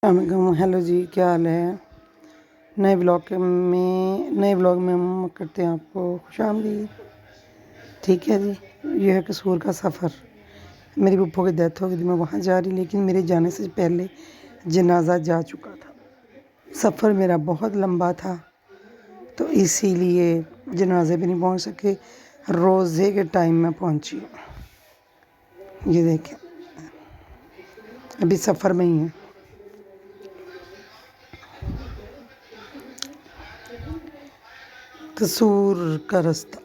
अस्सलाम हेलो जी, क्या हाल है। नए ब्लॉग में हम करते हैं आपको खुशामदीद। ठीक है जी, ये है कसूर का सफ़र। मेरी पप्पो की डेथ हो गई थी, मैं वहाँ जा रही, लेकिन मेरे जाने से पहले जनाजा जा चुका था। सफ़र मेरा बहुत लंबा था, तो इसीलिए जनाजे भी नहीं पहुँच सके। रोज़े के टाइम में पहुँची हूँ। ये देखें, अभी सफ़र में ही है। कसूर का रास्ता।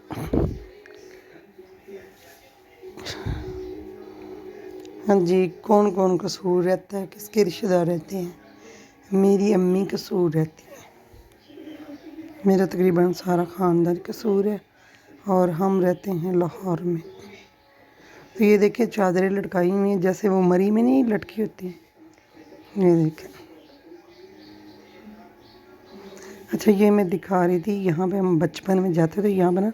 हाँ जी, कौन कौन कसूर रहता है, किसके रिश्तेदार रहते हैं। मेरी अम्मी कसूर रहती है, मेरा तकरीबन सारा ख़ानदान कसूर है, और हम रहते हैं लाहौर में। तो ये देखें, चादरें लटकाई हुई हैं जैसे वो मरी में नहीं लटकी होती। ये देखें। अच्छा, ये मैं दिखा रही थी, यहाँ पे हम बचपन में जाते थे, यहाँ पर ना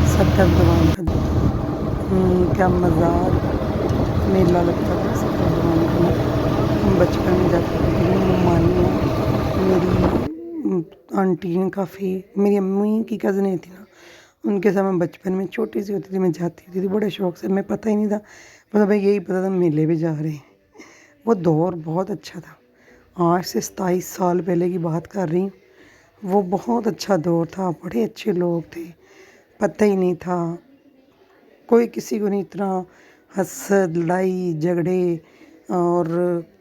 सत्तर दीवान का क्या मज़ार मेला लगता था सत्तर दीवान का ना। हम बचपन में जाते थे, मेरी मानियाँ, मेरी आंटी हैं काफ़ी, मेरी अम्मी की कज़नें थी ना, उनके साथ मैं बचपन में छोटी सी होती थी, मैं जाती थी बड़े शौक़ से। मैं पता ही नहीं था, मतलब भाई यही पता था मेले भी जा रहे हैं। वो दौर बहुत अच्छा था। आज से 27 साल पहले की बात कर रही हूँ। वो बहुत अच्छा दौर था, बड़े अच्छे लोग थे, पता ही नहीं था कोई किसी को नहीं, इतना हसद लड़ाई झगड़े और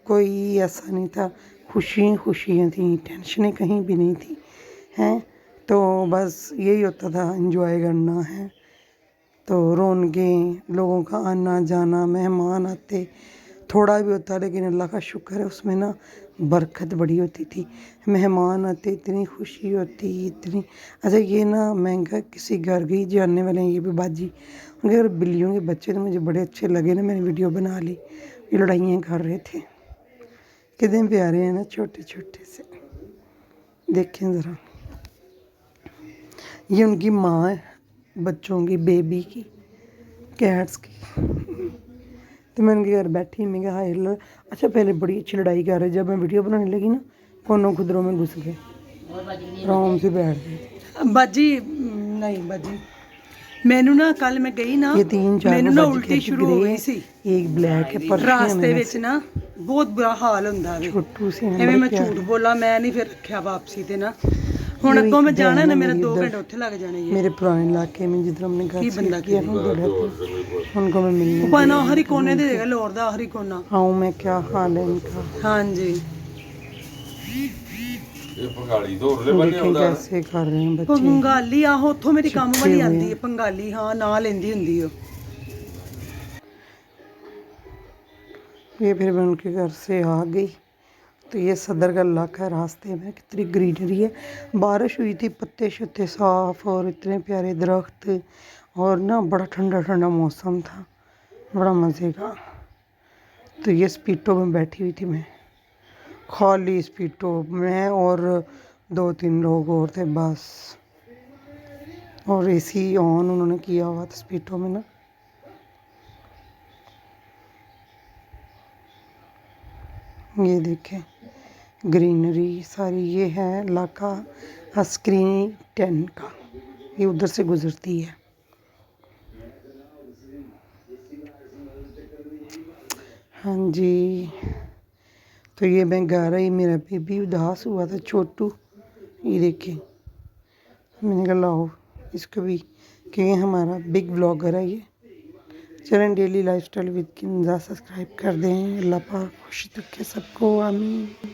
कोई ऐसा नहीं था। खुशियाँ थी, टेंशनें कहीं भी नहीं थी हैं। तो बस यही होता था, एंजॉय करना है। तो रौनकें, लोगों का आना जाना, मेहमान आते, थोड़ा भी होता, लेकिन अल्लाह का शुक्र है उसमें ना बरकत बड़ी होती थी। मेहमान आते, इतनी खुशी होती, इतनी। अच्छा, ये ना महंगा किसी घर गई जानने वाले हैं, ये भी बाजी, उनके घर बिल्लियों के बच्चे थे, मुझे बड़े अच्छे लगे ना, मैंने वीडियो बना ली। ये लड़ाइयाँ कर रहे थे, कितने प्यारे हैं ना, छोटे छोटे से। देखें ज़रा, ये उनकी माँ है, बच्चों की, बेबी की, कैट्स की। तो मैं उनके घर बैठी, मैं कहा हाय लो। अच्छा, पहले बड़ी अच्छी लड़ाई कर रहे, जब मैं वीडियो बनाने लगी ना, कोनों खुदरों में घुस गए, आराम से बैठ गए। बाजी नहीं बाजी, ਮੈਨੂੰ ਨਾ ਕੱਲ ਮੈਂ ਗਈ ਨਾ, ये 3-4 ਮੈਨੂੰ ਨਾ बाजी ਉਲਟੀ कहती ਸ਼ੁਰੂ ਹੋ ग्रे ਗਈ है, ਸੀ। एक ब्लैक है, परशियन ਰਾਸਤੇ है ਵਿੱਚ वैसे, ਨਾ ਬਹੁਤ ਬੁਰਾ ਹਾਲ ਹੁੰਦਾ ਵੇ। छोटू से हैं, ਐਵੇਂ बड़े ਮੈਂ ਝੂਠ प्यारे। ਬੋਲਾਂ, ਮੈਂ ਨਹੀਂ ਫਿਰ ਰੱਖਿਆ ਵਾਪਸੀ ਤੇ ਨਾ। ਹੁਣ ये ਅੱਗੋਂ ਮੈਂ एक ਜਾਣਾ बहन ना, है मेरा मेरी 2 उधर, घंटे ਉੱਥੇ ਲੱਗ ਜਾਣੇ ये। मेरे पुराने इलाके में जिधर हमने घर की बंदा शिफ्ट किया ना, उधर रहती, उनको मैं मिलने ਉਹ ਨਾ गई ਹਰੀ उनको ਕੋਨੇ मिल ਦੇ के ਦੇਗਾ, ਲਾਹੌਰ ਦਾ ਹਰੀ ਕੋਨਾ। आऊँ मैं, क्या हाल है इनका। ਹਾਂਜੀ, देखें कैसे कर रहे हैं बच्चे, ਪੰਗਾਲੀ ਆਹੋ, ਉੱਥੋਂ ਮੇਰੀ ਕੰਮ चिपके ਵਾਲੀ हुए ਆਂਦੀ हैं। ਹੈ, ਪੰਗਾਲੀ, ਹਾਂ ਨਾਂ ਲੈਂਦੀ ਹੁੰਦੀ ਉਹ। ये फिर मैं उनके घर से आ गई। तो ये सदर का इलाका है, रास्ते में कितनी ग्रीनरी है, बारिश हुई थी, पत्ते शत्ते साफ और इतने प्यारे दरख्त, और ना बड़ा ठंडा ठंडा मौसम था, बड़ा मज़े का। तो ये स्पीटो में बैठी हुई थी मैं, खाली स्पीटो, मैं और 2-3 लोग और थे बस, और एसी ऑन उन्होंने किया हुआ था स्पीटो में ना। ये देखें ग्रीनरी सारी, ये है इलाका स्क्रीन 10 का, ये उधर से गुजरती है। हाँ जी, तो ये मैं गा रही, मेरा बेबी उदास हुआ था छोटू, ये देखें। मैंने कहा लाओ इसको भी, क्योंकि हमारा बिग ब्लॉगर है ये। चलें, daily lifestyle with Kinza subscribe कर दें। अल्लाह पाक खुश रखे सबको, आमीन।